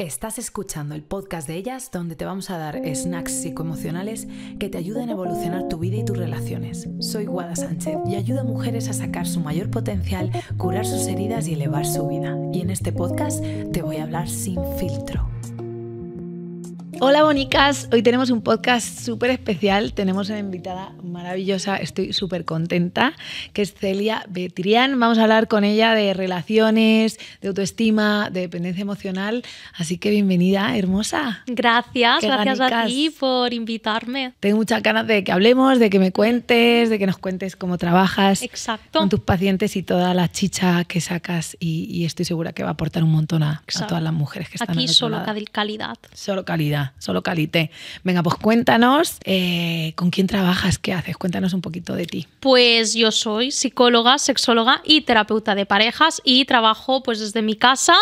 Estás escuchando el podcast de ellas, donde te vamos a dar snacks psicoemocionales que te ayuden a evolucionar tu vida y tus relaciones. Soy Guada Sánchez y ayudo a mujeres a sacar su mayor potencial, curar sus heridas y elevar su vida. Y en este podcast te voy a hablar sin filtro. Hola bonicas, hoy tenemos un podcast súper especial, tenemos una invitada maravillosa, estoy súper contenta, que es Celia Betrián. Vamos a hablar con ella de relaciones, de autoestima, de dependencia emocional, así que bienvenida, hermosa. Gracias ganicas. A ti por invitarme. Tengo muchas ganas de que hablemos, de que me cuentes, de que nos cuentes cómo trabajas con tus pacientes y toda la chicha que sacas y estoy segura que va a aportar un montón a todas las mujeres que están aquí al otro solo lado. calidad. Solo calité. Venga, pues cuéntanos con quién trabajas, qué haces, cuéntanos un poquito de ti. Pues yo soy psicóloga, sexóloga y terapeuta de parejas y trabajo pues desde mi casa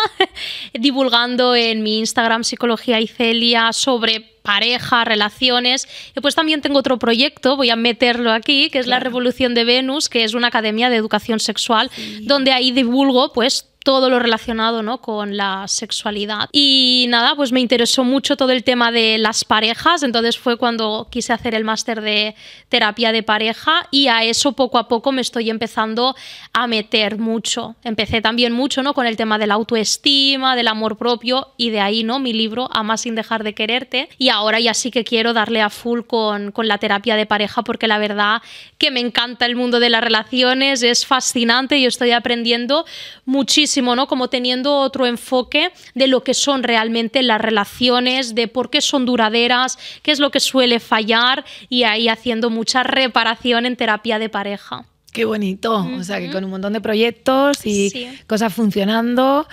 divulgando en mi Instagram Psicología y Celia sobre pareja, relaciones. Y pues también tengo otro proyecto, voy a meterlo aquí, que es la Revolución de Venus, que es una academia de educación sexual, donde ahí divulgo pues todo lo relacionado, ¿no?, con la sexualidad. Y nada, pues me interesó mucho todo el tema de las parejas, entonces fue cuando quise hacer el máster de terapia de pareja y a eso poco a poco me estoy empezando a meter mucho. Empecé también mucho, ¿no?, con el tema de la autoestima, del amor propio y de ahí, ¿no?, mi libro Amar sin dejar de quererte, y ahora ya sí que quiero darle a full con la terapia de pareja porque la verdad que me encanta el mundo de las relaciones, es fascinante y estoy aprendiendo muchísimo, ¿no?, como teniendo otro enfoque de lo que son realmente las relaciones, de por qué son duraderas, qué es lo que suele fallar y ahí haciendo mucha reparación en terapia de pareja. Qué bonito, o sea que con un montón de proyectos y cosas funcionando,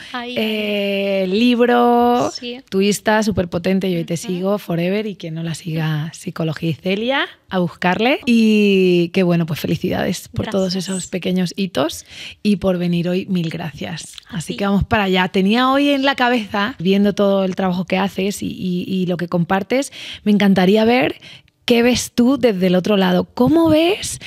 libro, tu Insta súper potente, yo hoy te sigo forever y que no la siga Psicología y Celia, a buscarle. Y qué bueno, pues felicidades por todos esos pequeños hitos y por venir hoy, mil gracias. Así que vamos para allá. Tenía hoy en la cabeza, viendo todo el trabajo que haces y lo que compartes, me encantaría ver ¿qué ves tú desde el otro lado? ¿Cómo ves,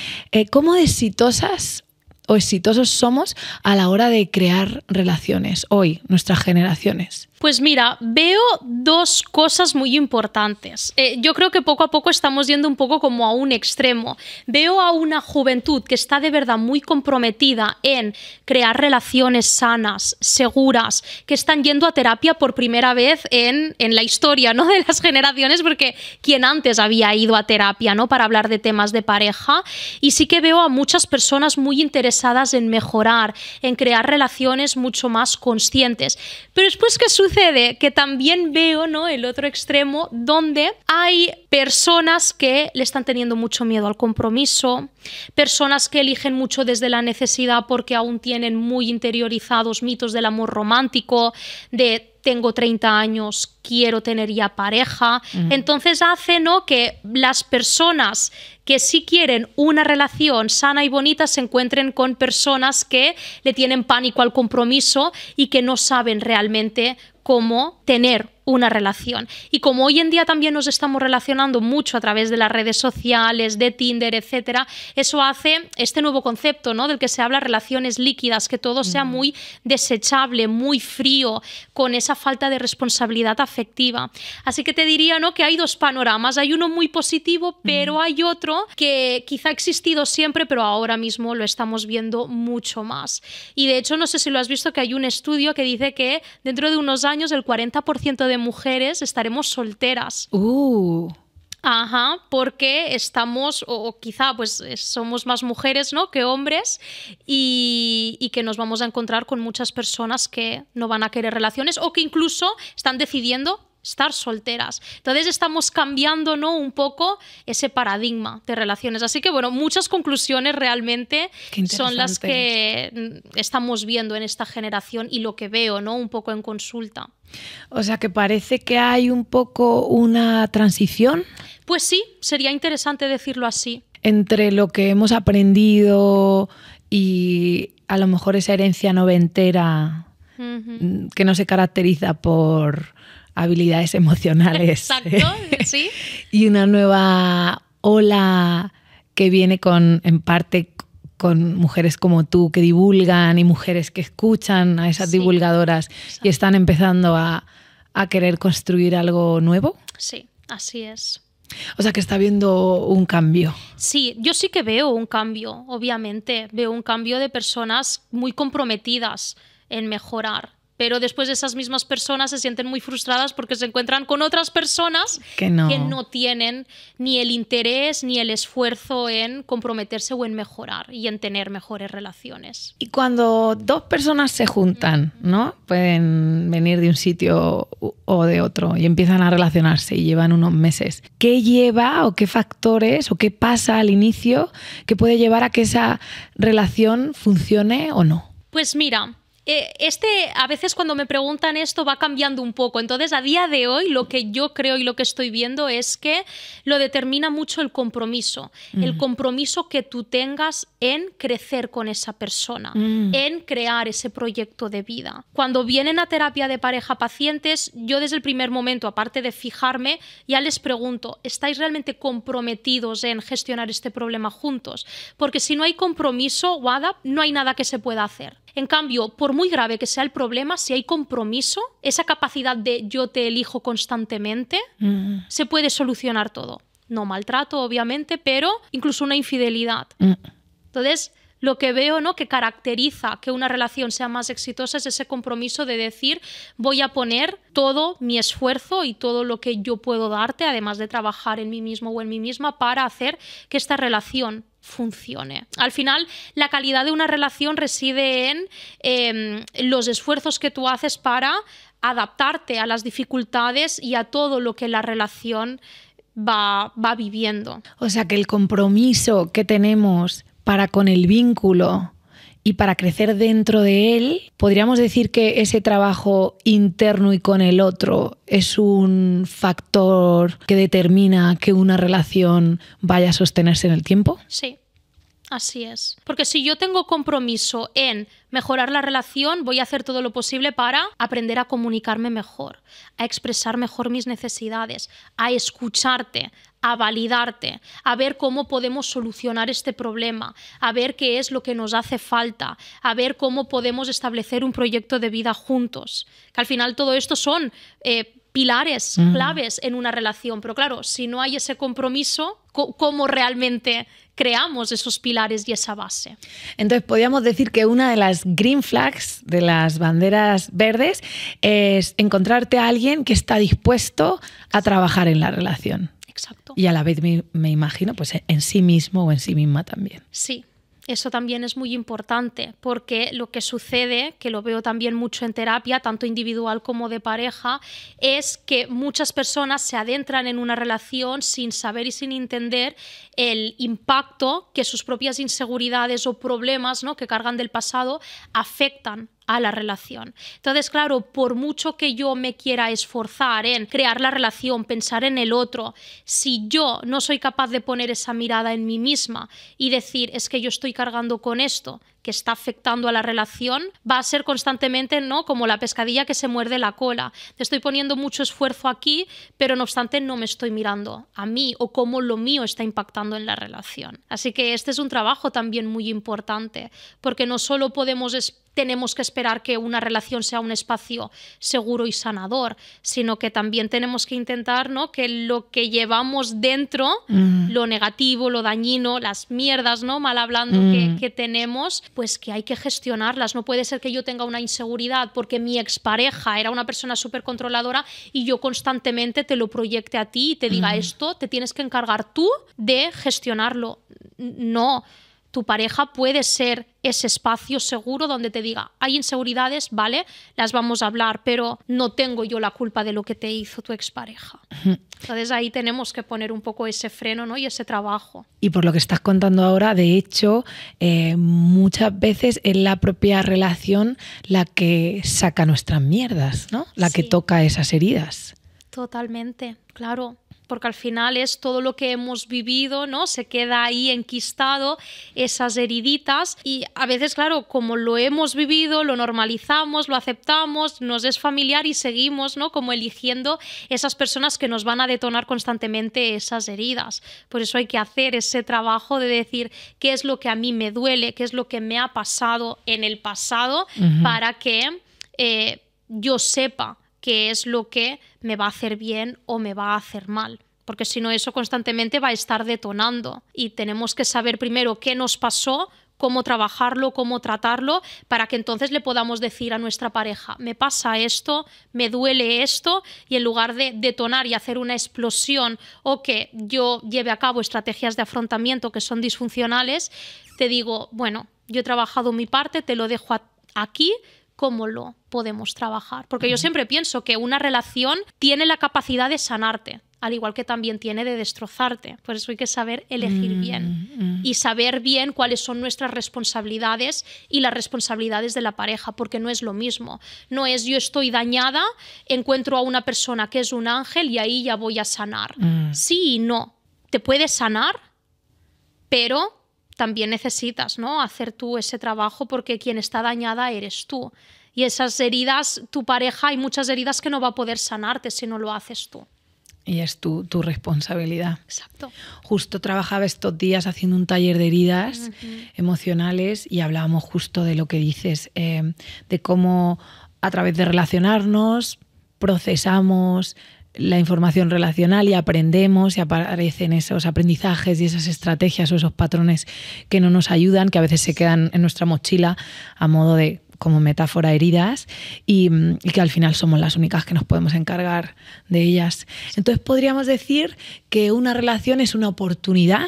cómo de exitosas o exitosos somos a la hora de crear relaciones hoy, nuestras generaciones? Pues mira, veo dos cosas muy importantes. Yo creo que poco a poco estamos yendo un poco como a un extremo. Veo a una juventud que está de verdad muy comprometida en crear relaciones sanas, seguras, que están yendo a terapia por primera vez en la historia, ¿no?, de las generaciones, porque quien antes había ido a terapia, ¿no?, para hablar de temas de pareja. Y sí que veo a muchas personas muy interesadas en mejorar, en crear relaciones mucho más conscientes. Pero después, ¿qué sucede? Que también veo, ¿no?, el otro extremo donde hay personas que le están teniendo mucho miedo al compromiso, personas que eligen mucho desde la necesidad porque aún tienen muy interiorizados mitos del amor romántico, de tengo 30 años, quiero tener ya pareja. Entonces hace, ¿no?, que las personas que sí quieren una relación sana y bonita se encuentren con personas que le tienen pánico al compromiso y que no saben realmente cómo tener una relación. Y como hoy en día también nos estamos relacionando mucho a través de las redes sociales, de Tinder, etcétera, eso hace este nuevo concepto, ¿no?, del que se habla, relaciones líquidas, que todo sea muy desechable, muy frío, con esa falta de responsabilidad afectiva. Así que te diría, ¿no?, que hay dos panoramas. Hay uno muy positivo, pero hay otro que quizá ha existido siempre, pero ahora mismo lo estamos viendo mucho más. Y de hecho, no sé si lo has visto, que hay un estudio que dice que dentro de unos años el 40% de mujeres estaremos solteras. Ajá, porque estamos, o quizá pues somos más mujeres, ¿no?, que hombres, y que nos vamos a encontrar con muchas personas que no van a querer relaciones o que incluso están decidiendo estar solteras. Entonces estamos cambiando, ¿no?, un poco ese paradigma de relaciones. Así que bueno, muchas conclusiones realmente son las que estamos viendo en esta generación y lo que veo, ¿no?, un poco en consulta. O sea que parece que hay un poco una transición. Pues sí, sería interesante decirlo así. Entre lo que hemos aprendido y a lo mejor esa herencia noventera que no se caracteriza por habilidades emocionales. Exacto, sí. Y una nueva ola que viene en parte con mujeres como tú que divulgan y mujeres que escuchan a esas divulgadoras y están empezando a a querer construir algo nuevo? Sí, así es. O sea, que está habiendo un cambio. Sí, yo sí que veo un cambio, obviamente. Veo un cambio de personas muy comprometidas en mejorar. Pero después esas mismas personas se sienten muy frustradas porque se encuentran con otras personas que no tienen ni el interés ni el esfuerzo en comprometerse o en mejorar y en tener mejores relaciones. Y cuando dos personas se juntan, ¿no? Pueden venir de un sitio o de otro y empiezan a relacionarse y llevan unos meses. ¿Qué lleva o qué factores o qué pasa al inicio que puede llevar a que esa relación funcione o no? Pues mira, a veces cuando me preguntan esto va cambiando un poco. Entonces, a día de hoy, lo que yo creo y lo que estoy viendo es que lo determina mucho el compromiso. El compromiso que tú tengas en crecer con esa persona, en crear ese proyecto de vida. Cuando vienen a terapia de pareja pacientes, yo desde el primer momento, aparte de fijarme, ya les pregunto, ¿estáis realmente comprometidos en gestionar este problema juntos? Porque si no hay compromiso, Wada, no hay nada que se pueda hacer. En cambio, por muy grave que sea el problema, si hay compromiso, esa capacidad de yo te elijo constantemente, se puede solucionar todo. No maltrato, obviamente, pero incluso una infidelidad. Entonces, lo que veo, ¿no?, que caracteriza que una relación sea más exitosa es ese compromiso de decir, voy a poner todo mi esfuerzo y todo lo que yo puedo darte, además de trabajar en mí mismo o en mí misma, para hacer que esta relación funcione. Al final, la calidad de una relación reside en los esfuerzos que tú haces para adaptarte a las dificultades y a todo lo que la relación va viviendo. O sea, que el compromiso que tenemos para con el vínculo y para crecer dentro de él, podríamos decir que ese trabajo interno y con el otro es un factor que determina que una relación vaya a sostenerse en el tiempo. Sí. Así es. Porque si yo tengo compromiso en mejorar la relación, voy a hacer todo lo posible para aprender a comunicarme mejor, a expresar mejor mis necesidades, a escucharte, a validarte, a ver cómo podemos solucionar este problema, a ver qué es lo que nos hace falta, a ver cómo podemos establecer un proyecto de vida juntos. Que al final todo esto son pilares claves en una relación. Pero claro, si no hay ese compromiso, ¿cómo realmente creamos esos pilares y esa base? Entonces, podríamos decir que una de las green flags, de las banderas verdes, es encontrarte a alguien que está dispuesto a trabajar en la relación. Exacto. Y a la vez me imagino pues en sí mismo o en sí misma también. Sí. Eso también es muy importante porque lo que sucede, que lo veo también mucho en terapia, tanto individual como de pareja, es que muchas personas se adentran en una relación sin saber y sin entender el impacto que sus propias inseguridades o problemas, ¿no?, que cargan del pasado afectan a la relación. Entonces, claro, por mucho que yo me quiera esforzar en crear la relación, pensar en el otro, si yo no soy capaz de poner esa mirada en mí misma y decir, es que yo estoy cargando con esto que está afectando a la relación, va a ser constantemente, ¿no?, como la pescadilla que se muerde la cola. Te estoy poniendo mucho esfuerzo aquí, pero no obstante no me estoy mirando a mí o cómo lo mío está impactando en la relación. Así que este es un trabajo también muy importante, porque no solo tenemos que esperar que una relación sea un espacio seguro y sanador, sino que también tenemos que intentar, ¿no?, que lo que llevamos dentro, lo negativo, lo dañino, las mierdas, ¿no?, mal hablando, que tenemos, pues que hay que gestionarlas. No puede ser que yo tenga una inseguridad porque mi expareja era una persona súper controladora y yo constantemente te lo proyecte a ti y te diga esto, te tienes que encargar tú de gestionarlo. No. Tu pareja puede ser ese espacio seguro donde te diga, hay inseguridades, vale, las vamos a hablar, pero no tengo yo la culpa de lo que te hizo tu expareja. Entonces ahí tenemos que poner un poco ese freno, ¿no?, y ese trabajo. Y por lo que estás contando ahora, de hecho, muchas veces es la propia relación la que saca nuestras mierdas, ¿no? La que toca esas heridas. Totalmente, claro. Porque al final es todo lo que hemos vivido, ¿no? Se queda ahí enquistado, esas heriditas, y a veces, claro, como lo hemos vivido, lo normalizamos, lo aceptamos, nos es familiar y seguimos, ¿no?, como eligiendo esas personas que nos van a detonar constantemente esas heridas. Por eso hay que hacer ese trabajo de decir qué es lo que a mí me duele, qué es lo que me ha pasado en el pasado, para que yo sepa qué es lo que me va a hacer bien o me va a hacer mal. Porque si no, eso constantemente va a estar detonando. Y tenemos que saber primero qué nos pasó, cómo trabajarlo, cómo tratarlo, para que entonces le podamos decir a nuestra pareja, me pasa esto, me duele esto, y en lugar de detonar y hacer una explosión o que yo lleve a cabo estrategias de afrontamiento que son disfuncionales, te digo, bueno, yo he trabajado mi parte, te lo dejo aquí, ¿cómo lo podemos trabajar? Porque yo siempre pienso que una relación tiene la capacidad de sanarte, al igual que también tiene de destrozarte. Por eso hay que saber elegir bien y saber bien cuáles son nuestras responsabilidades y las responsabilidades de la pareja, porque no es lo mismo. No es yo estoy dañada, encuentro a una persona que es un ángel y ahí ya voy a sanar. Sí y no. Te puedes sanar, pero también necesitas, ¿no?, hacer tú ese trabajo, porque quien está dañada eres tú. Y esas heridas, tu pareja, hay muchas heridas que no va a poder sanarte si no lo haces tú. Y es tu responsabilidad. Exacto. Justo trabajaba estos días haciendo un taller de heridas emocionales y hablábamos justo de lo que dices, de cómo a través de relacionarnos procesamos la información relacional y aprendemos y aparecen esos aprendizajes y esas estrategias o esos patrones que no nos ayudan, que a veces se quedan en nuestra mochila a modo de como metáfora heridas y que al final somos las únicas que nos podemos encargar de ellas. Entonces podríamos decir que una relación es una oportunidad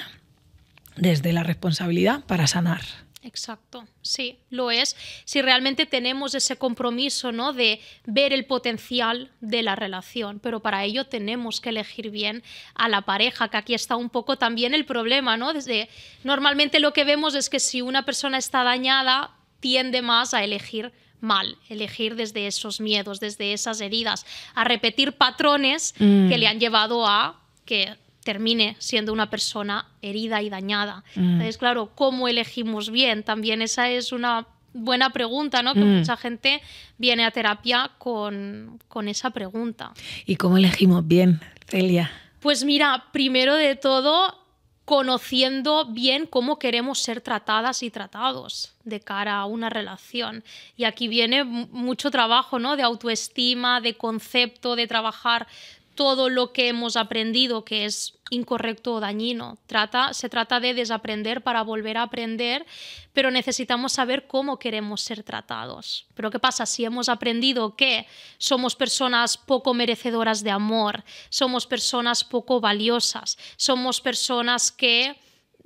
desde la responsabilidad para sanar. Exacto, sí, lo es. Si realmente tenemos ese compromiso, ¿no?, de ver el potencial de la relación, pero para ello tenemos que elegir bien a la pareja, que aquí está un poco también el problema, ¿no? Normalmente lo que vemos es que si una persona está dañada, tiende más a elegir mal, elegir desde esos miedos, desde esas heridas, a repetir patrones que le han llevado a que termine siendo una persona herida y dañada. Entonces, claro, ¿cómo elegimos bien? También esa es una buena pregunta, ¿no? Que mucha gente viene a terapia con esa pregunta. ¿Y cómo elegimos bien, Celia? Pues mira, primero de todo, conociendo bien cómo queremos ser tratadas y tratados de cara a una relación. Y aquí viene mucho trabajo, ¿no?, de autoestima, de concepto, de trabajar todo lo que hemos aprendido que es incorrecto o dañino. Se trata de desaprender para volver a aprender, pero necesitamos saber cómo queremos ser tratados. Pero ¿qué pasa si hemos aprendido que somos personas poco merecedoras de amor, somos personas poco valiosas, somos personas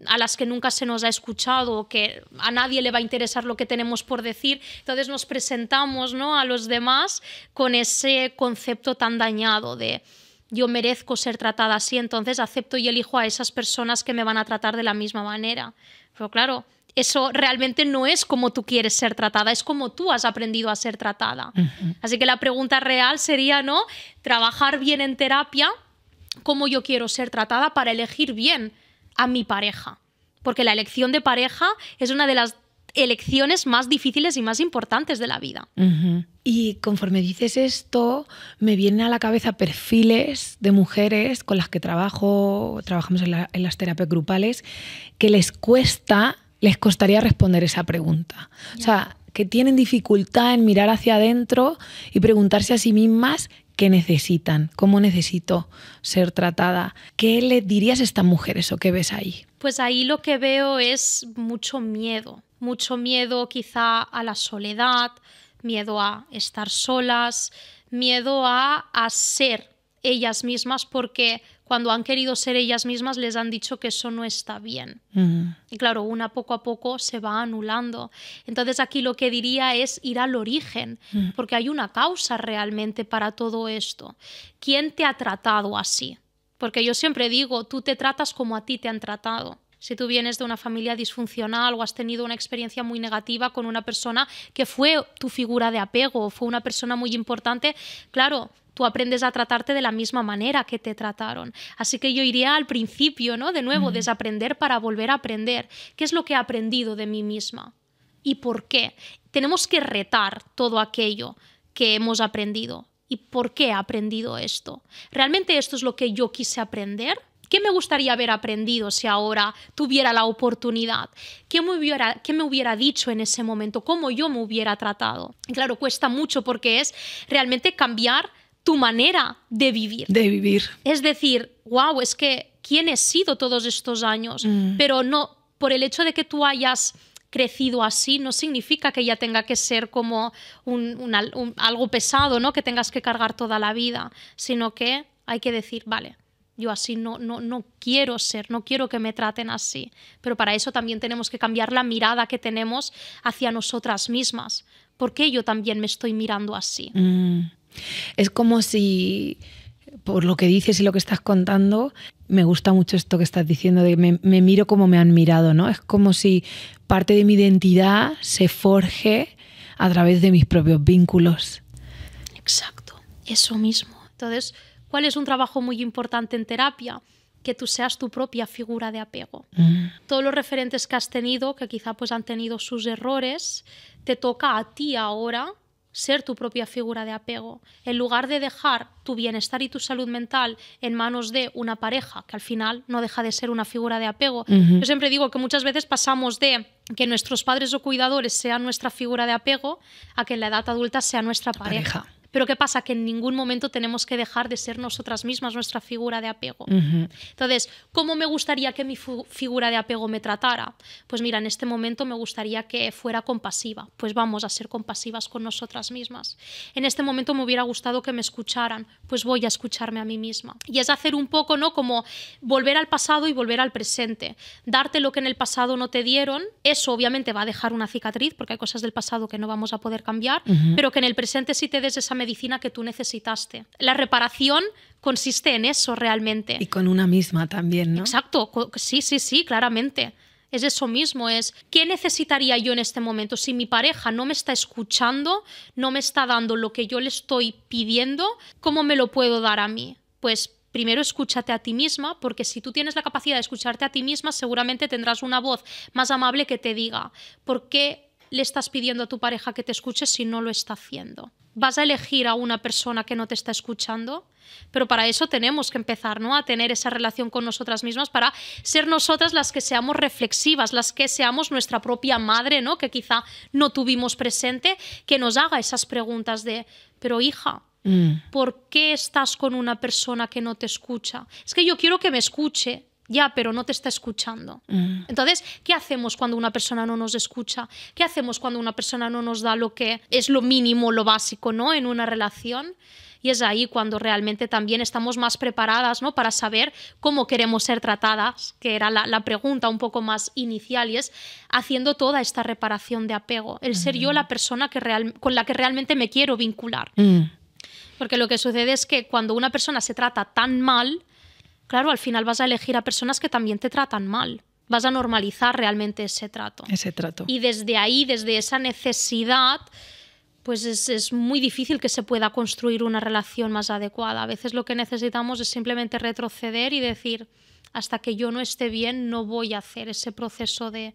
a las que nunca se nos ha escuchado, que a nadie le va a interesar lo que tenemos por decir? Entonces nos presentamos, ¿no?, a los demás con ese concepto tan dañado de yo merezco ser tratada así, entonces acepto y elijo a esas personas que me van a tratar de la misma manera. Pero claro, eso realmente no es como tú quieres ser tratada, es como tú has aprendido a ser tratada. Así que la pregunta real sería, ¿no?, trabajar bien en terapia cómo yo quiero ser tratada para elegir bien a mi pareja. Porque la elección de pareja es una de las elecciones más difíciles y más importantes de la vida. Y conforme dices esto, me vienen a la cabeza perfiles de mujeres con las que trabajamos en las terapias grupales, que les costaría responder esa pregunta. O sea, que tienen dificultad en mirar hacia adentro y preguntarse a sí mismas qué necesitan, cómo necesito ser tratada. ¿Qué le dirías a estas mujeres o qué ves ahí? Pues ahí lo que veo es mucho miedo quizá a la soledad, miedo a estar solas, miedo a ser ellas mismas, porque cuando han querido ser ellas mismas les han dicho que eso no está bien. Y claro, una poco a poco se va anulando. Entonces aquí lo que diría es ir al origen, porque hay una causa realmente para todo esto. ¿Quién te ha tratado así? Porque yo siempre digo, tú te tratas como a ti te han tratado. Si tú vienes de una familia disfuncional o has tenido una experiencia muy negativa con una persona que fue tu figura de apego, fue una persona muy importante, claro, tú aprendes a tratarte de la misma manera que te trataron. Así que yo iría al principio, ¿no? De nuevo, desaprender para volver a aprender. ¿Qué es lo que he aprendido de mí misma? ¿Y por qué? Tenemos que retar todo aquello que hemos aprendido. ¿Y por qué he aprendido esto? ¿Realmente esto es lo que yo quise aprender? ¿Qué me gustaría haber aprendido si ahora tuviera la oportunidad? ¿Qué me hubiera dicho en ese momento? ¿Cómo yo me hubiera tratado? Y claro, cuesta mucho porque es realmente cambiar tu manera de vivir. De vivir. Es decir, wow, es que ¿quién he sido todos estos años? Pero no, por el hecho de que tú hayas crecido así, no significa que ya tenga que ser como algo pesado, ¿no? Que tengas que cargar toda la vida, sino que hay que decir, vale, yo así no quiero ser, no quiero que me traten así. Pero para eso también tenemos que cambiar la mirada que tenemos hacia nosotras mismas. ¿Por qué yo también me estoy mirando así? Es como si, por lo que dices y lo que estás contando, me gusta mucho esto que estás diciendo de me miro como me han mirado, ¿no? Es como si parte de mi identidad se forje a través de mis propios vínculos. Exacto, eso mismo. Entonces, ¿cuál es un trabajo muy importante en terapia? Que tú seas tu propia figura de apego. Todos los referentes que has tenido, que quizá pues han tenido sus errores, te toca a ti ahora ser tu propia figura de apego. En lugar de dejar tu bienestar y tu salud mental en manos de una pareja, que al final no deja de ser una figura de apego. Yo siempre digo que muchas veces pasamos de que nuestros padres o cuidadores sean nuestra figura de apego a que en la edad adulta sea nuestra pareja. Pero ¿qué pasa? Que en ningún momento tenemos que dejar de ser nosotras mismas nuestra figura de apego. Entonces, ¿cómo me gustaría que mi figura de apego me tratara? Pues mira, en este momento me gustaría que fuera compasiva. Pues vamos a ser compasivas con nosotras mismas. En este momento me hubiera gustado que me escucharan. Pues voy a escucharme a mí misma. Y es hacer un poco, ¿no? Como volver al pasado y volver al presente. Darte lo que en el pasado no te dieron. Eso obviamente va a dejar una cicatriz, porque hay cosas del pasado que no vamos a poder cambiar, pero que en el presente sí te des esa medicina que tú necesitaste. La reparación consiste en eso realmente. Y con una misma también, ¿no? Exacto, sí, claramente. Es eso mismo, es ¿qué necesitaría yo en este momento? Si mi pareja no me está escuchando, no me está dando lo que yo le estoy pidiendo, ¿cómo me lo puedo dar a mí? Pues primero escúchate a ti misma, porque si tú tienes la capacidad de escucharte a ti misma, seguramente tendrás una voz más amable que te diga ¿por qué le estás pidiendo a tu pareja que te escuche si no lo está haciendo? ¿Vas a elegir a una persona que no te está escuchando? Pero para eso tenemos que empezar, ¿no? A tener esa relación con nosotras mismas para ser nosotras las que seamos reflexivas, las que seamos nuestra propia madre, ¿no? Que quizá no tuvimos presente, que nos haga esas preguntas de, pero hija, ¿por qué estás con una persona que no te escucha? Es que yo quiero que me escuche. Ya, pero no te está escuchando. Entonces, ¿qué hacemos cuando una persona no nos escucha? ¿Qué hacemos cuando una persona no nos da lo que es lo mínimo, lo básico, ¿no? En una relación? Y es ahí cuando realmente también estamos más preparadas, ¿no? Para saber cómo queremos ser tratadas, que era la pregunta un poco más inicial, y es haciendo toda esta reparación de apego. El ser yo la persona con la que realmente me quiero vincular. Porque lo que sucede es que cuando una persona se trata tan mal, claro, al final vas a elegir a personas que también te tratan mal. Vas a normalizar realmente ese trato. Ese trato. Y desde ahí, desde esa necesidad, pues es muy difícil que se pueda construir una relación más adecuada. A veces lo que necesitamos es simplemente retroceder y decir, hasta que yo no esté bien, no voy a hacer ese proceso de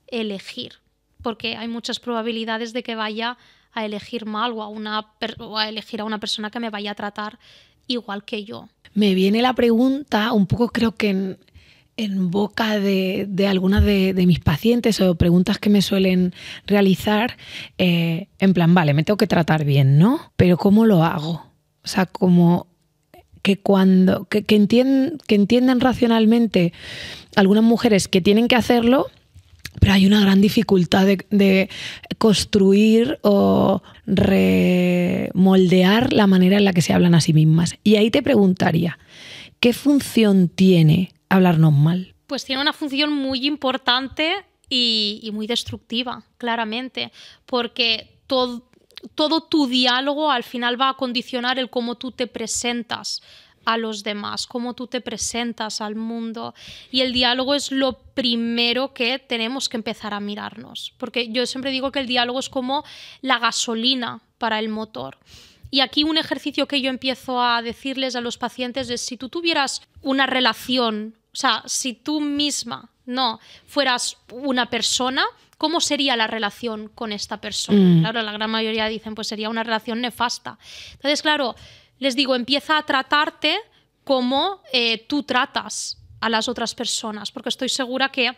elegir. Porque hay muchas probabilidades de que vaya a elegir mal o a elegir a una persona que me vaya a tratar igual que yo. Me viene la pregunta, un poco creo que en boca de algunas de mis pacientes o preguntas que me suelen realizar, en plan, vale, me tengo que tratar bien, ¿no? Pero ¿cómo lo hago? O sea, como que entiendan racionalmente algunas mujeres que tienen que hacerlo, pero hay una gran dificultad de construir o remoldear la manera en la que se hablan a sí mismas. Y ahí te preguntaría, ¿qué función tiene hablarnos mal? Pues tiene una función muy importante y muy destructiva, claramente, porque todo tu diálogo al final va a condicionar el cómo tú te presentas a los demás, cómo tú te presentas al mundo. Y el diálogo es lo primero que tenemos que empezar a mirarnos, porque yo siempre digo que el diálogo es como la gasolina para el motor. Y aquí un ejercicio que yo empiezo a decirles a los pacientes es, si tú tuvieras una relación, o sea, si tú misma no fueras una persona, ¿cómo sería la relación con esta persona? Claro, la gran mayoría dicen, pues sería una relación nefasta. Entonces, claro, les digo, empieza a tratarte como tú tratas a las otras personas, porque estoy segura que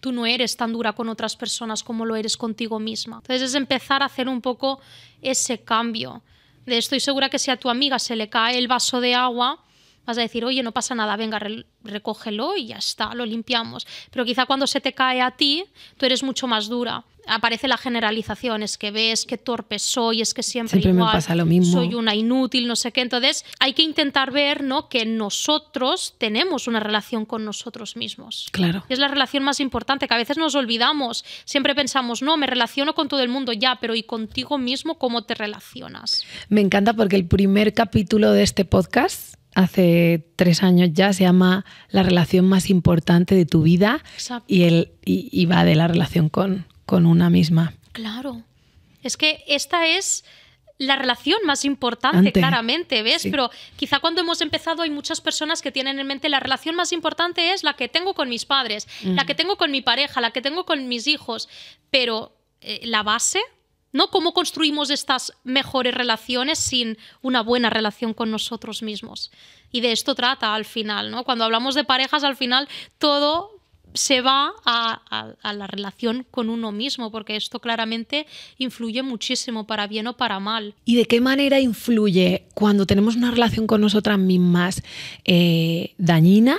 tú no eres tan dura con otras personas como lo eres contigo misma. Entonces es empezar a hacer un poco ese cambio Estoy segura que si a tu amiga se le cae el vaso de agua, vas a decir, oye, no pasa nada, venga, recógelo y ya está, lo limpiamos. Pero quizá cuando se te cae a ti, tú eres mucho más dura. Aparece la generalización, es que ves qué torpe soy, es que siempre igual, me pasa lo mismo. Soy una inútil, no sé qué. Entonces hay que intentar ver, ¿no?, que nosotros tenemos una relación con nosotros mismos. Claro. Es la relación más importante, que a veces nos olvidamos. Siempre pensamos, no, me relaciono con todo el mundo ya, pero ¿y contigo mismo cómo te relacionas? Me encanta porque el primer capítulo de este podcast, hace 3 años ya, se llama La relación más importante de tu vida. Exacto. Y va de la relación con una misma. Claro. Es que esta es la relación más importante, claramente, ¿ves? Sí. Pero quizá cuando hemos empezado hay muchas personas que tienen en mente la relación más importante es la que tengo con mis padres, la que tengo con mi pareja, la que tengo con mis hijos. Pero la base, ¿no? ¿Cómo construimos estas mejores relaciones sin una buena relación con nosotros mismos? Y de esto trata al final, ¿no? Cuando hablamos de parejas, al final todo se va a la relación con uno mismo, porque esto claramente influye muchísimo, para bien o para mal. ¿Y de qué manera influye cuando tenemos una relación con nosotras mismas dañina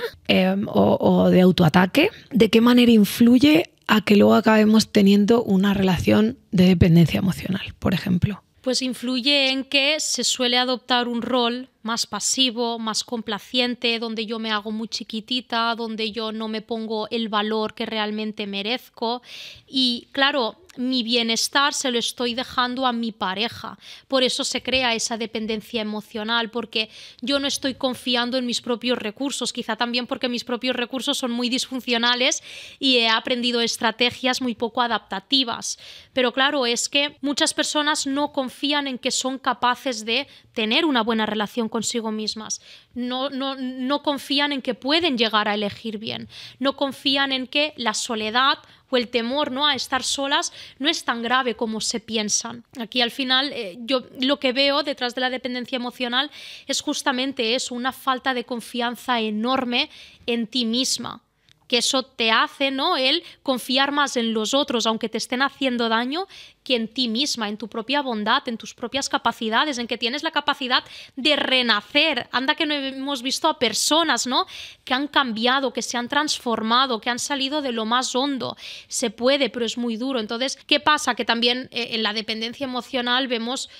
o de autoataque? ¿De qué manera influye a que luego acabemos teniendo una relación de dependencia emocional, por ejemplo? Pues influye en que se suele adoptar un rol más pasivo, más complaciente, donde yo me hago muy chiquitita, donde yo no me pongo el valor que realmente merezco. Y claro, mi bienestar se lo estoy dejando a mi pareja. Por eso se crea esa dependencia emocional, porque yo no estoy confiando en mis propios recursos, quizá también porque mis propios recursos son muy disfuncionales y he aprendido estrategias muy poco adaptativas. Pero claro, es que muchas personas no confían en que son capaces de tener una buena relación consigo mismas. No confían en que pueden llegar a elegir bien. No confían en que la soledad o el temor, ¿no?, a estar solas no es tan grave como se piensan. Aquí al final yo lo que veo detrás de la dependencia emocional es justamente eso, una falta de confianza enorme en ti misma. Que eso te hace, ¿no?, el confiar más en los otros, aunque te estén haciendo daño, que en ti misma, en tu propia bondad, en tus propias capacidades, en que tienes la capacidad de renacer. Anda que no hemos visto a personas, ¿no?, que han cambiado, que se han transformado, que han salido de lo más hondo. Se puede, pero es muy duro. Entonces, ¿qué pasa? Que también en la dependencia emocional vemos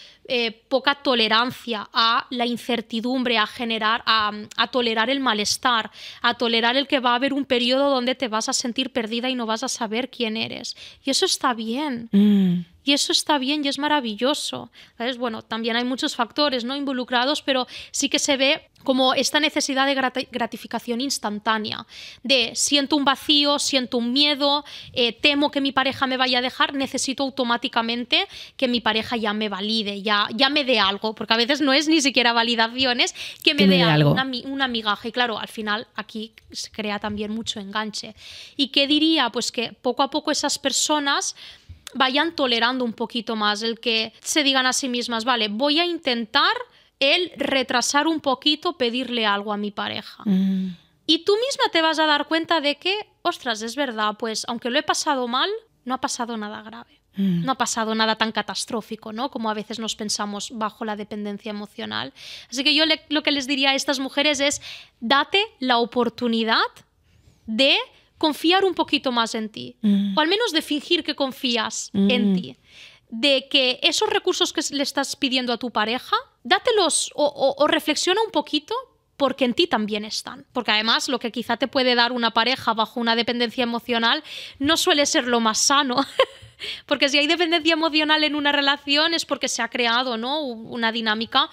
poca tolerancia a la incertidumbre, a tolerar el malestar, a tolerar el que va a haber un periodo donde te vas a sentir perdida y no vas a saber quién eres. Y eso está bien. Y eso está bien y es maravilloso. ¿Sabes? Bueno, también hay muchos factores, ¿no?, involucrados, pero sí que se ve como esta necesidad de gratificación instantánea, de siento un vacío, siento un miedo, temo que mi pareja me vaya a dejar, necesito automáticamente que mi pareja ya me valide, ya me dé algo, porque a veces no es ni siquiera validaciones, que me dé algo, una migaja. Y claro, al final aquí se crea también mucho enganche. ¿Y qué diría? Pues que poco a poco esas personas vayan tolerando un poquito más el que se digan a sí mismas, vale, voy a intentar el retrasar un poquito, pedirle algo a mi pareja. Y tú misma te vas a dar cuenta de que, ostras, es verdad, pues aunque lo he pasado mal, no ha pasado nada grave. No ha pasado nada tan catastrófico, ¿no?, como a veces nos pensamos bajo la dependencia emocional. Así que yo lo que les diría a estas mujeres es, date la oportunidad de confiar un poquito más en ti, o al menos de fingir que confías en ti, de que esos recursos que le estás pidiendo a tu pareja, dátelos o reflexiona un poquito, porque en ti también están. Porque además lo que quizá te puede dar una pareja bajo una dependencia emocional no suele ser lo más sano. Porque si hay dependencia emocional en una relación es porque se ha creado, ¿no?, una dinámica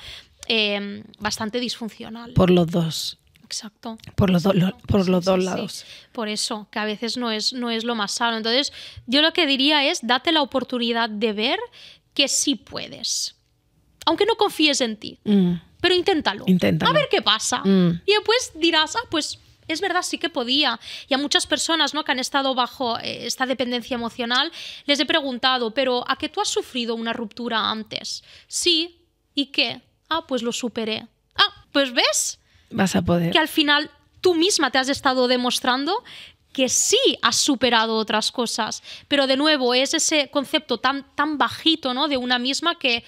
bastante disfuncional. Por los dos. Exacto. Por los dos lados. Sí. Por eso, que a veces no es lo más sano. Entonces, yo lo que diría es, date la oportunidad de ver que sí puedes. Aunque no confíes en ti. Pero inténtalo. A ver qué pasa. Y después dirás, pues es verdad, sí que podía. Y a muchas personas, ¿no?, que han estado bajo esta dependencia emocional, les he preguntado, ¿pero a qué tú has sufrido una ruptura antes? Sí. ¿Y qué? Pues lo superé. Pues ¿ves? Vas a poder. Que al final tú misma te has estado demostrando que sí has superado otras cosas. Pero de nuevo es ese concepto tan bajito, ¿no?, de una misma que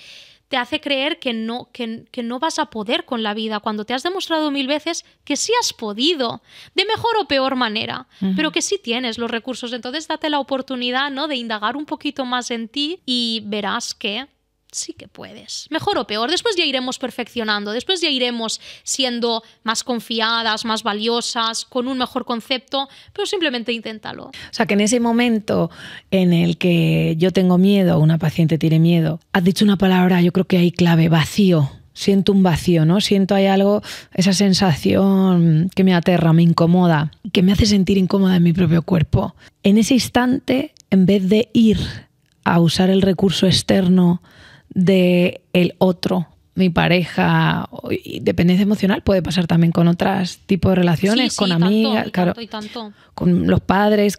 te hace creer que no vas a poder con la vida, cuando te has demostrado 1000 veces que sí has podido, de mejor o peor manera, pero que sí tienes los recursos. Entonces date la oportunidad, ¿no?, de indagar un poquito más en ti y verás que sí que puedes. Mejor o peor. Después ya iremos perfeccionando, después ya iremos siendo más confiadas, más valiosas, con un mejor concepto, pero simplemente inténtalo. O sea, que en ese momento en el que yo tengo miedo, una paciente tiene miedo, has dicho una palabra, yo creo que hay clave, vacío. Siento un vacío, ¿no? Siento hay algo, esa sensación que me aterra, me incomoda, que me hace sentir incómoda en mi propio cuerpo. En ese instante, en vez de ir a usar el recurso externo de el otro, mi pareja, dependencia emocional puede pasar también con otros tipos de relaciones, con amigas, tanto. Con los padres,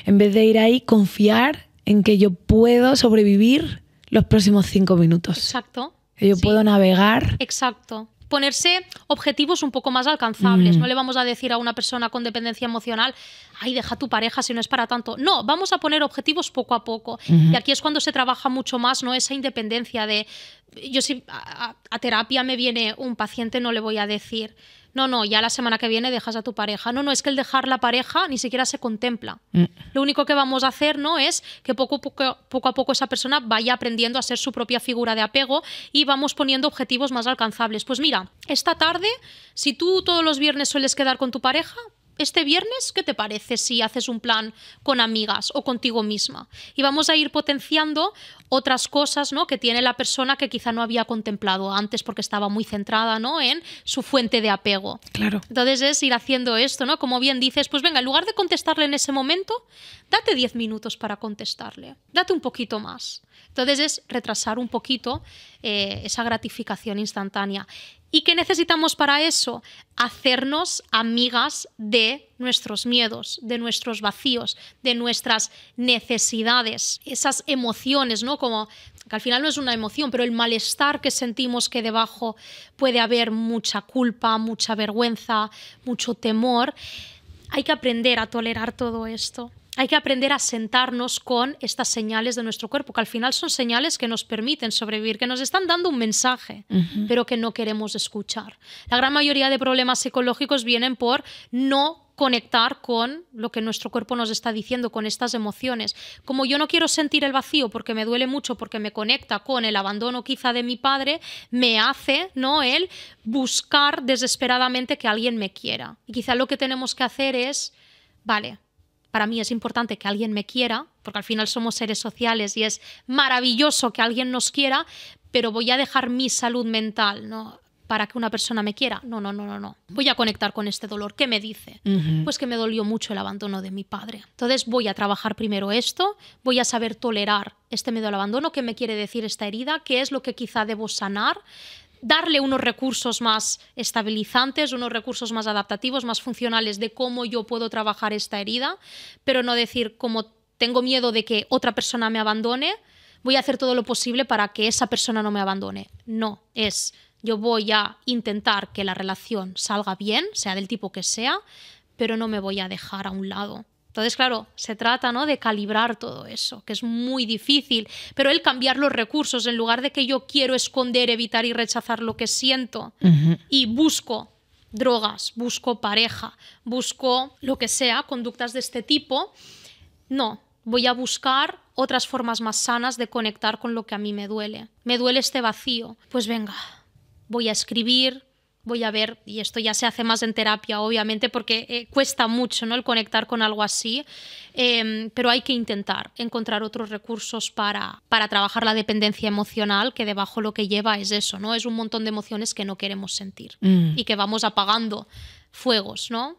en vez de ir ahí, confiar en que yo puedo sobrevivir los próximos 5 minutos. Exacto. Que yo puedo navegar. Exacto. Ponerse objetivos un poco más alcanzables. No le vamos a decir a una persona con dependencia emocional, ay, deja a tu pareja si no es para tanto. No, vamos a poner objetivos poco a poco. Y aquí es cuando se trabaja mucho más, ¿no?, esa independencia de... Yo si a terapia me viene un paciente, no le voy a decir, no, ya la semana que viene dejas a tu pareja. No, es que el dejar la pareja ni siquiera se contempla. Lo único que vamos a hacer, ¿no?, es que poco a poco esa persona vaya aprendiendo a ser su propia figura de apego y vamos poniendo objetivos más alcanzables. Pues mira, esta tarde, si tú todos los viernes sueles quedar con tu pareja, este viernes, ¿qué te parece si haces un plan con amigas o contigo misma? Y vamos a ir potenciando otras cosas, ¿no?, que tiene la persona que quizá no había contemplado antes porque estaba muy centrada, ¿no?, en su fuente de apego. Claro. Entonces es ir haciendo esto, ¿no? Como bien dices, pues venga, en lugar de contestarle en ese momento, date 10 minutos para contestarle. Date un poquito más. Entonces es retrasar un poquito esa gratificación instantánea. ¿Y qué necesitamos para eso? Hacernos amigas de nuestros miedos, de nuestros vacíos, de nuestras necesidades, esas emociones, ¿no? Como que al final no es una emoción, pero el malestar que sentimos, que debajo puede haber mucha culpa, mucha vergüenza, mucho temor. Hay que aprender a tolerar todo esto. Hay que aprender a sentarnos con estas señales de nuestro cuerpo, que al final son señales que nos permiten sobrevivir, que nos están dando un mensaje, pero que no queremos escuchar. La gran mayoría de problemas psicológicos vienen por no conectar con lo que nuestro cuerpo nos está diciendo, con estas emociones. Como yo no quiero sentir el vacío porque me duele mucho, porque me conecta con el abandono quizá de mi padre, me hace, ¿no?, el buscar desesperadamente que alguien me quiera. Y quizá lo que tenemos que hacer es, vale, para mí es importante que alguien me quiera, porque al final somos seres sociales y es maravilloso que alguien nos quiera, pero voy a dejar mi salud mental, ¿no?, para que una persona me quiera. No. Voy a conectar con este dolor. ¿Qué me dice? Pues que me dolió mucho el abandono de mi padre. Entonces voy a trabajar primero esto, voy a saber tolerar este miedo al abandono, qué me quiere decir esta herida, qué es lo que quizá debo sanar, darle unos recursos más estabilizantes, unos recursos más adaptativos, más funcionales de cómo yo puedo trabajar esta herida, pero no decir, como tengo miedo de que otra persona me abandone, voy a hacer todo lo posible para que esa persona no me abandone. No, es yo voy a intentar que la relación salga bien, sea del tipo que sea, pero no me voy a dejar a un lado. Entonces, claro, se trata, ¿no?, de calibrar todo eso, que es muy difícil, pero el cambiar los recursos, en lugar de que yo quiero esconder, evitar y rechazar lo que siento y busco drogas, busco pareja, busco lo que sea, conductas de este tipo, no, voy a buscar otras formas más sanas de conectar con lo que a mí me duele. Me duele este vacío, pues venga, voy a escribir, voy a ver, y esto ya se hace más en terapia, obviamente, porque cuesta mucho, ¿no?, el conectar con algo así, pero hay que intentar encontrar otros recursos para trabajar la dependencia emocional, que debajo lo que lleva es eso, ¿no? Es un montón de emociones que no queremos sentir y que vamos apagando fuegos, ¿no?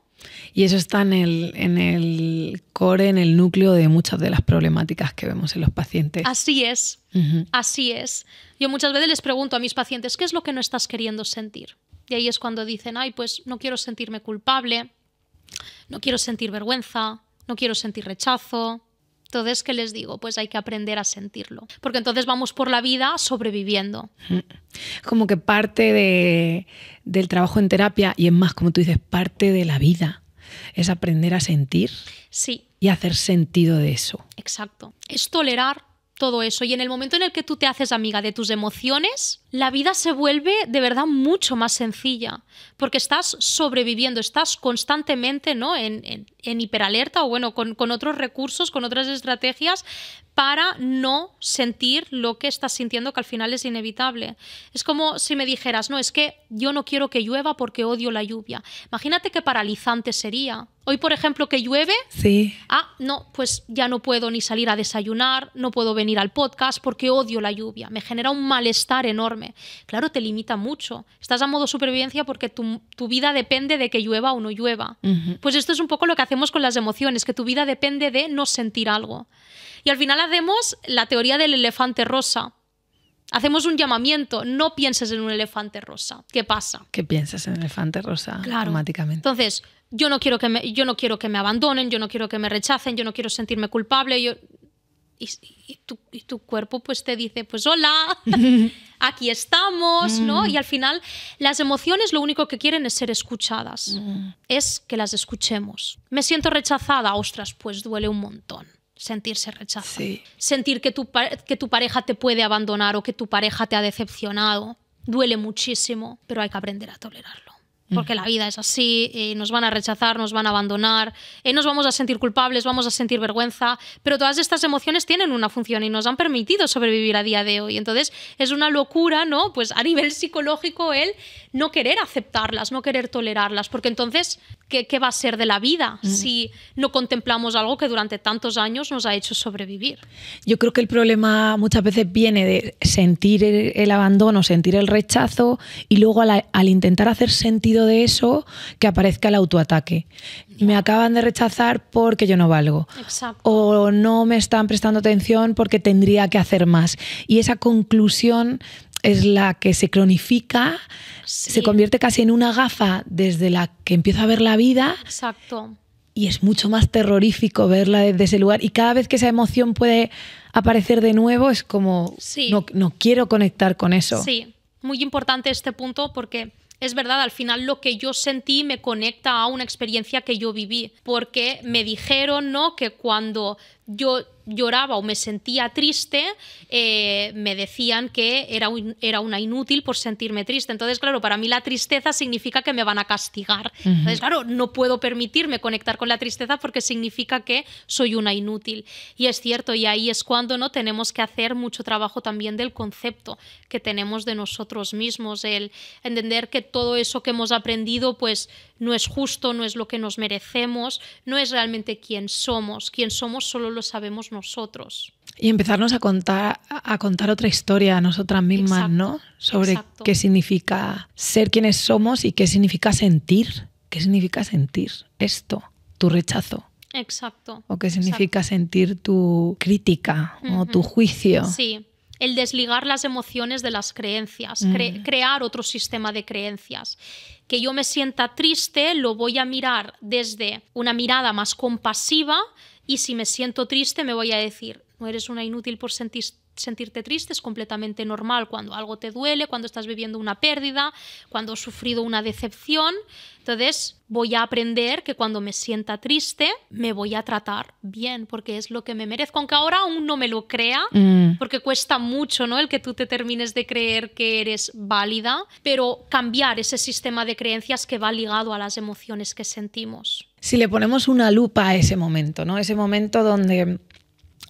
Y eso está en el core, en el núcleo de muchas de las problemáticas que vemos en los pacientes. Así es, así es. Yo muchas veces les pregunto a mis pacientes, ¿qué es lo que no estás queriendo sentir? Y ahí es cuando dicen, ay, pues no quiero sentirme culpable, no quiero sentir vergüenza, no quiero sentir rechazo. Entonces, ¿qué les digo? Pues hay que aprender a sentirlo, porque entonces vamos por la vida sobreviviendo. Como que parte del trabajo en terapia, y es más, como tú dices, parte de la vida, es aprender a sentir sí, y hacer sentido de eso. Exacto. Es tolerar todo eso. Y en el momento en el que tú te haces amiga de tus emociones, la vida se vuelve de verdad mucho más sencilla, porque estás sobreviviendo, estás constantemente, ¿no?, en hiperalerta o bueno, con otros recursos, con otras estrategias para no sentir lo que estás sintiendo, que al final es inevitable. Es como si me dijeras, no, es que yo no quiero que llueva porque odio la lluvia. Imagínate qué paralizante sería. Hoy, por ejemplo, que llueve, sí. No, pues ya no puedo ni salir a desayunar, no puedo venir al podcast porque odio la lluvia. Me genera un malestar enorme. Claro, te limita mucho. Estás a modo supervivencia porque tu vida depende de que llueva o no llueva. Pues esto es un poco lo que hacemos con las emociones, que tu vida depende de no sentir algo. Y al final hacemos la teoría del elefante rosa. Hacemos un llamamiento, no pienses en un elefante rosa. ¿Qué pasa? ¿Qué piensas en el elefante rosa? Claro. Automáticamente. Entonces, yo no quiero que me abandonen, yo no quiero que me rechacen, yo no quiero sentirme culpable. Y tu cuerpo pues te dice, pues hola, aquí estamos, ¿no? Y al final las emociones lo único que quieren es ser escuchadas. Es que las escuchemos. Me siento rechazada, ostras, pues duele un montón. Sentirse rechazada. Sí. Sentir que tu pareja te puede abandonar o que tu pareja te ha decepcionado. Duele muchísimo, pero hay que aprender a tolerarlo. Porque la vida es así, nos van a rechazar, nos van a abandonar, nos vamos a sentir culpables, vamos a sentir vergüenza, pero todas estas emociones tienen una función y nos han permitido sobrevivir a día de hoy. Entonces es una locura, ¿no? Pues a nivel psicológico el no querer aceptarlas, no querer tolerarlas, porque entonces, ¿qué va a ser de la vida si no contemplamos algo que durante tantos años nos ha hecho sobrevivir? Yo creo que el problema muchas veces viene de sentir el abandono, sentir el rechazo y luego al intentar hacer sentido de eso, que aparezca el autoataque. Me acaban de rechazar porque yo no valgo. Exacto. O no me están prestando atención porque tendría que hacer más. Y esa conclusión es la que se cronifica, se convierte casi en una gafa desde la que empiezo a ver la vida. Exacto. Y es mucho más terrorífico verla desde ese lugar. Y cada vez que esa emoción puede aparecer de nuevo, es como, no quiero conectar con eso. Sí, muy importante este punto porque es verdad, al final lo que yo sentí me conecta a una experiencia que yo viví. Porque me dijeron, ¿no?, que cuando yo lloraba o me sentía triste, me decían que era una inútil por sentirme triste. Entonces, claro, para mí la tristeza significa que me van a castigar. Entonces, claro, no puedo permitirme conectar con la tristeza porque significa que soy una inútil. Y es cierto, y ahí es cuando no tenemos que hacer mucho trabajo también del concepto que tenemos de nosotros mismos, el entender que todo eso que hemos aprendido pues no es justo, no es lo que nos merecemos, no es realmente quién somos. Quién somos solo lo sabemos nosotros. Y empezarnos a contar otra historia a nosotras mismas, exacto, ¿no? Sobre exacto, qué significa ser quienes somos y qué significa sentir. ¿Qué significa sentir esto? Tu rechazo. Exacto. O qué significa exacto, sentir tu crítica o tu juicio. Sí. El desligar las emociones de las creencias, crear otro sistema de creencias. Que yo me sienta triste, lo voy a mirar desde una mirada más compasiva y si me siento triste me voy a decir, no eres una inútil por sentirte triste, es completamente normal cuando algo te duele, cuando estás viviendo una pérdida, cuando has sufrido una decepción. Entonces voy a aprender que cuando me sienta triste me voy a tratar bien porque es lo que me merezco, aunque ahora aún no me lo crea, porque cuesta mucho, ¿no?, el que tú te termines de creer que eres válida, pero cambiar ese sistema de creencias que va ligado a las emociones que sentimos. Si le ponemos una lupa a ese momento, ¿no?, ese momento donde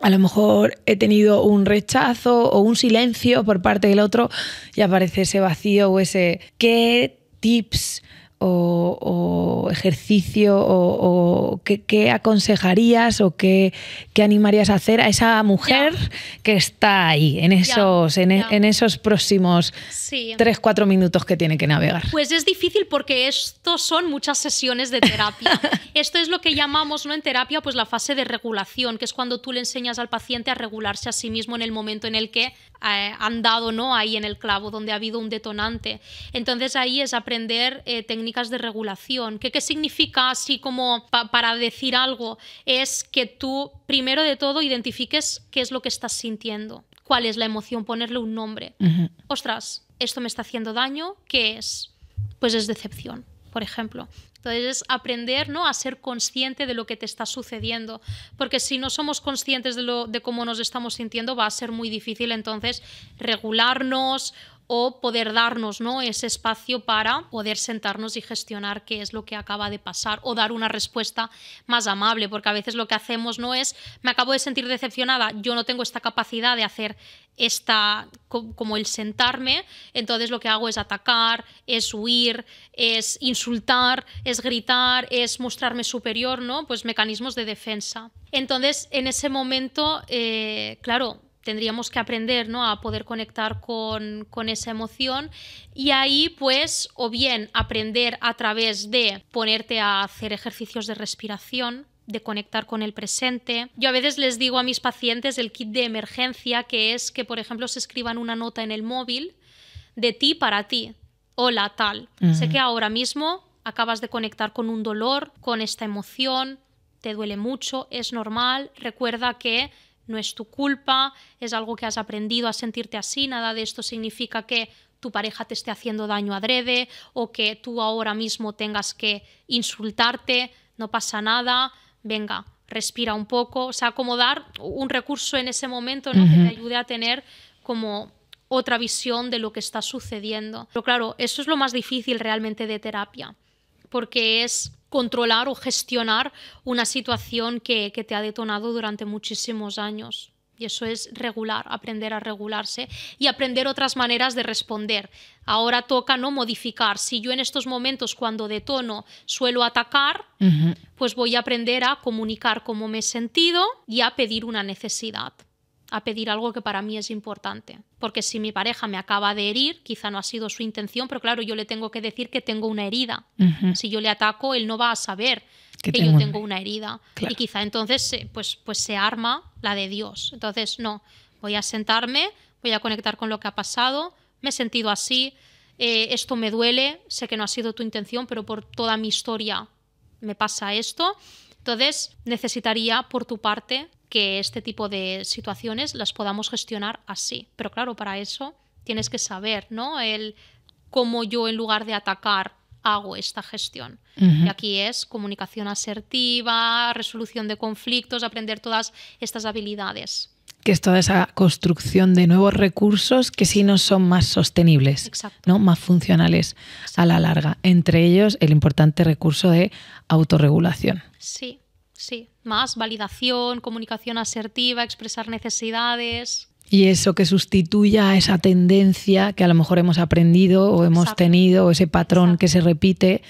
a lo mejor he tenido un rechazo o un silencio por parte del otro y aparece ese vacío o ese... ¿Qué tips o ejercicio o qué aconsejarías o qué animarías a hacer a esa mujer que está ahí en esos próximos 3-4 minutos que tiene que navegar? Pues es difícil porque esto son muchas sesiones de terapia. Esto es lo que llamamos, ¿no?, en terapia pues la fase de regulación, que es cuando tú le enseñas al paciente a regularse a sí mismo en el momento en el que han dado, ¿no?, ahí en el clavo, donde ha habido un detonante. Entonces ahí es aprender técnicas de regulación. ¿Qué significa así como para decir algo? Es que tú, primero de todo, identifiques qué es lo que estás sintiendo. ¿Cuál es la emoción? Ponerle un nombre. Ostras, esto me está haciendo daño. ¿Qué es? Pues es decepción. por ejemplo. Entonces es aprender, ¿no?, a ser consciente de lo que te está sucediendo, porque si no somos conscientes de cómo nos estamos sintiendo, va a ser muy difícil entonces regularnos o poder darnos, ¿no?, ese espacio para poder sentarnos y gestionar qué es lo que acaba de pasar o dar una respuesta más amable, porque a veces lo que hacemos no es, me acabo de sentir decepcionada, yo no tengo esta capacidad de hacer como el sentarme, entonces lo que hago es atacar, es huir, es insultar, es gritar, es mostrarme superior, ¿no? Pues mecanismos de defensa. Entonces, en ese momento, claro, tendríamos que aprender, ¿no?, a poder conectar con esa emoción, y ahí pues o bien aprender a través de ponerte a hacer ejercicios de respiración, de conectar con el presente. Yo a veces les digo a mis pacientes el kit de emergencia, que es que, por ejemplo, se escriban una nota en el móvil de ti para ti. Hola, tal. Sé que ahora mismo acabas de conectar con un dolor, con esta emoción, te duele mucho, es normal. Recuerda que no es tu culpa, es algo que has aprendido a sentirte así, nada de esto significa que tu pareja te esté haciendo daño adrede o que tú ahora mismo tengas que insultarte, no pasa nada, venga, respira un poco, o sea, como dar un recurso en ese momento, ¿no?, que te ayude a tener como otra visión de lo que está sucediendo. Pero claro, eso es lo más difícil realmente de terapia, porque es controlar o gestionar una situación que te ha detonado durante muchísimos años. Y eso es regular, aprender a regularse y aprender otras maneras de responder. Ahora toca, ¿no?, modificar. Si yo en estos momentos, cuando detono, suelo atacar, pues voy a aprender a comunicar cómo me he sentido y a pedir una necesidad, a pedir algo que para mí es importante. Porque si mi pareja me acaba de herir, quizá no ha sido su intención, pero claro, yo le tengo que decir que tengo una herida. Si yo le ataco, él no va a saber que yo tengo una herida. Claro. Y quizá entonces pues se arma la de Dios. Entonces, no, voy a sentarme, voy a conectar con lo que ha pasado, me he sentido así, esto me duele, sé que no ha sido tu intención, pero por toda mi historia me pasa esto. Entonces, necesitaría por tu parte que este tipo de situaciones las podamos gestionar así. Pero claro, para eso tienes que saber, ¿no?, el cómo yo, en lugar de atacar, hago esta gestión. Y aquí es comunicación asertiva, resolución de conflictos, aprender todas estas habilidades. Que es toda esa construcción de nuevos recursos que sí nos son más sostenibles, ¿no?, más funcionales a la larga. Entre ellos, el importante recurso de autorregulación. Sí, sí. Más validación, comunicación asertiva, expresar necesidades. Y eso que sustituya a esa tendencia que a lo mejor hemos aprendido o hemos tenido, o ese patrón que se repite,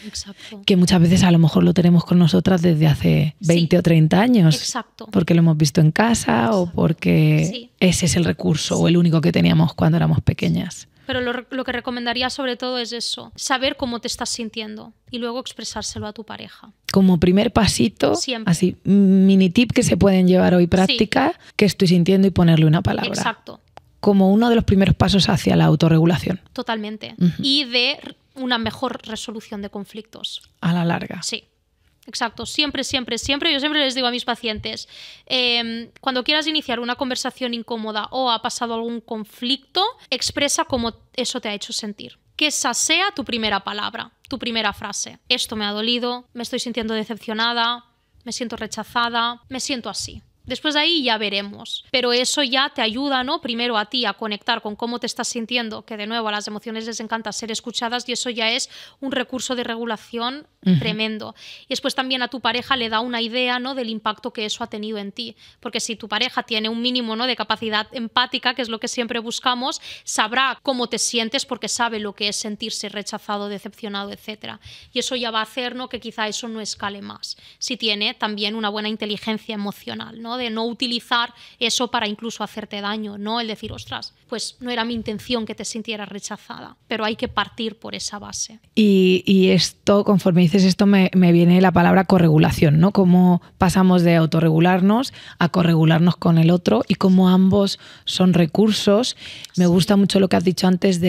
que muchas veces a lo mejor lo tenemos con nosotras desde hace 20 o 30 años. Porque lo hemos visto en casa o porque ese es el recurso o el único que teníamos cuando éramos pequeñas. Pero lo que recomendaría sobre todo es eso, saber cómo te estás sintiendo y luego expresárselo a tu pareja. Como primer pasito, así, mini tip que se pueden llevar hoy práctica, qué estoy sintiendo y ponerle una palabra. Exacto. Como uno de los primeros pasos hacia la autorregulación. Totalmente. Y de una mejor resolución de conflictos. A la larga. Sí. Exacto, siempre, siempre, siempre. Yo siempre les digo a mis pacientes, cuando quieras iniciar una conversación incómoda o ha pasado algún conflicto, expresa cómo eso te ha hecho sentir. Que esa sea tu primera palabra, tu primera frase. Esto me ha dolido, me estoy sintiendo decepcionada, me siento rechazada, me siento así. Después de ahí ya veremos. Pero eso ya te ayuda, ¿no?, primero a ti a conectar con cómo te estás sintiendo, que de nuevo a las emociones les encanta ser escuchadas y eso ya es un recurso de regulación tremendo. Y después también a tu pareja le da una idea, ¿no?, del impacto que eso ha tenido en ti. Porque si tu pareja tiene un mínimo, ¿no?, de capacidad empática, que es lo que siempre buscamos, sabrá cómo te sientes porque sabe lo que es sentirse rechazado, decepcionado, etc. Y eso ya va a hacer, ¿no?, que quizá eso no escale más. Si tiene también una buena inteligencia emocional, ¿no?, de no utilizar eso para incluso hacerte daño, ¿no? El decir, ostras, pues no era mi intención que te sintieras rechazada, pero hay que partir por esa base. Y esto, conforme dices esto, me viene la palabra corregulación, ¿no? Cómo pasamos de autorregularnos a corregularnos con el otro y cómo ambos son recursos. Me gusta mucho lo que has dicho antes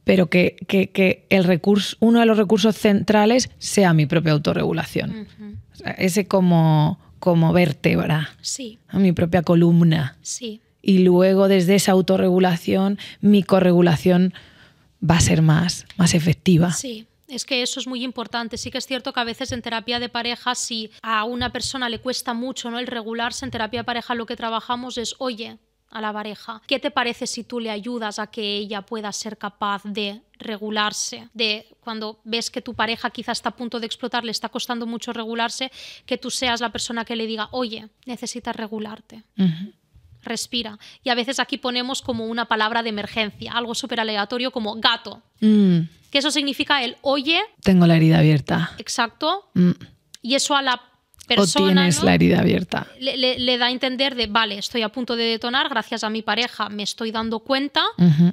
pero que el recurso, uno de los recursos centrales sea mi propia autorregulación. O sea, ese como vértebra, mi propia columna. Y luego desde esa autorregulación mi corregulación va a ser más efectiva. Sí, Es que eso es muy importante. Sí que es cierto que a veces en terapia de pareja, si a una persona le cuesta mucho, ¿no?, el regularse, en terapia de pareja lo que trabajamos es, oye, a la pareja, ¿qué te parece si tú le ayudas a que ella pueda ser capaz de regularse? De cuando ves que tu pareja quizá está a punto de explotar, le está costando mucho regularse, que tú seas la persona que le diga, oye, necesitas regularte. Respira. Y a veces aquí ponemos como una palabra de emergencia, algo súper aleatorio como gato. Que eso significa el oye. Tengo la herida abierta. Exacto. Y eso a la persona, o tienes, ¿no?, la herida abierta. Le da a entender de, vale, estoy a punto de detonar, gracias a mi pareja me estoy dando cuenta,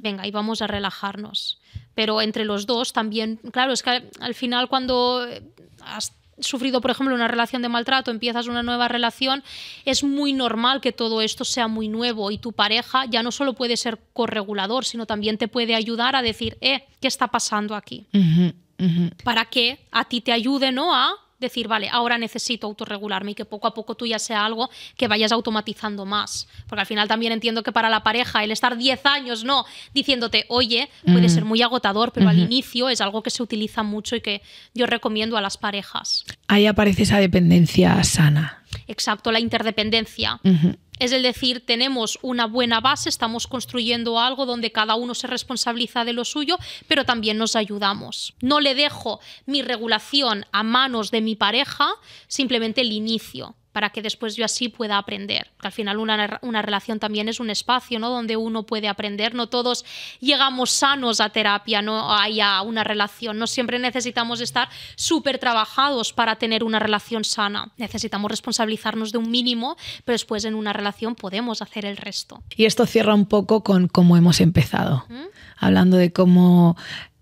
venga, y vamos a relajarnos. Pero entre los dos también, claro, es que al final cuando has sufrido, por ejemplo, una relación de maltrato, empiezas una nueva relación, es muy normal que todo esto sea muy nuevo y tu pareja ya no solo puede ser corregulador, sino también te puede ayudar a decir, ¿qué está pasando aquí? Para que a ti te ayude, ¿no?, a decir, vale, ahora necesito autorregularme y que poco a poco tú ya sea algo que vayas automatizando más. Porque al final también entiendo que para la pareja el estar 10 años, ¿no?, diciéndote, oye, puede ser muy agotador, pero al inicio es algo que se utiliza mucho y que yo recomiendo a las parejas. Ahí aparece esa dependencia sana. Exacto, la interdependencia. Es decir, tenemos una buena base, estamos construyendo algo donde cada uno se responsabiliza de lo suyo, pero también nos ayudamos. No le dejo mi regulación a manos de mi pareja, simplemente el inicio, para que después yo así pueda aprender. Que al final una relación también es un espacio, ¿no?, donde uno puede aprender. No todos llegamos sanos a terapia, no a una relación. No siempre necesitamos estar súper trabajados para tener una relación sana. Necesitamos responsabilizarnos de un mínimo, pero después en una relación podemos hacer el resto. Y esto cierra un poco con cómo hemos empezado, hablando de cómo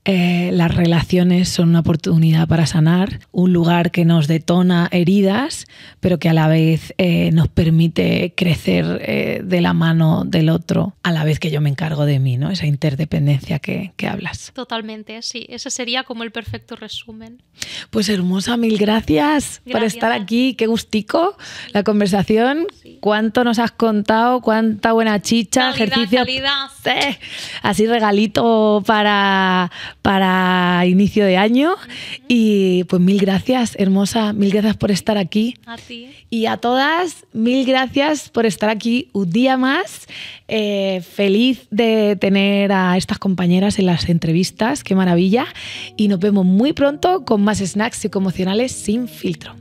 las relaciones son una oportunidad para sanar, un lugar que nos detona heridas, pero que a la vez nos permite crecer de la mano del otro, a la vez que yo me encargo de mí, ¿no? Esa interdependencia que hablas. Totalmente, sí. Ese sería como el perfecto resumen. Pues hermosa, mil gracias por estar aquí. Qué gustico la conversación. Sí. Cuánto nos has contado, cuánta buena chicha, ejercicio. Calidad. Sí. Así regalito para inicio de año. Y pues mil gracias, hermosa, mil gracias por estar aquí. A ti. Y a todas, mil gracias por estar aquí un día más. Feliz de tener a estas compañeras en las entrevistas, qué maravilla. Y nos vemos muy pronto con más snacks psicoemocionales sin filtro.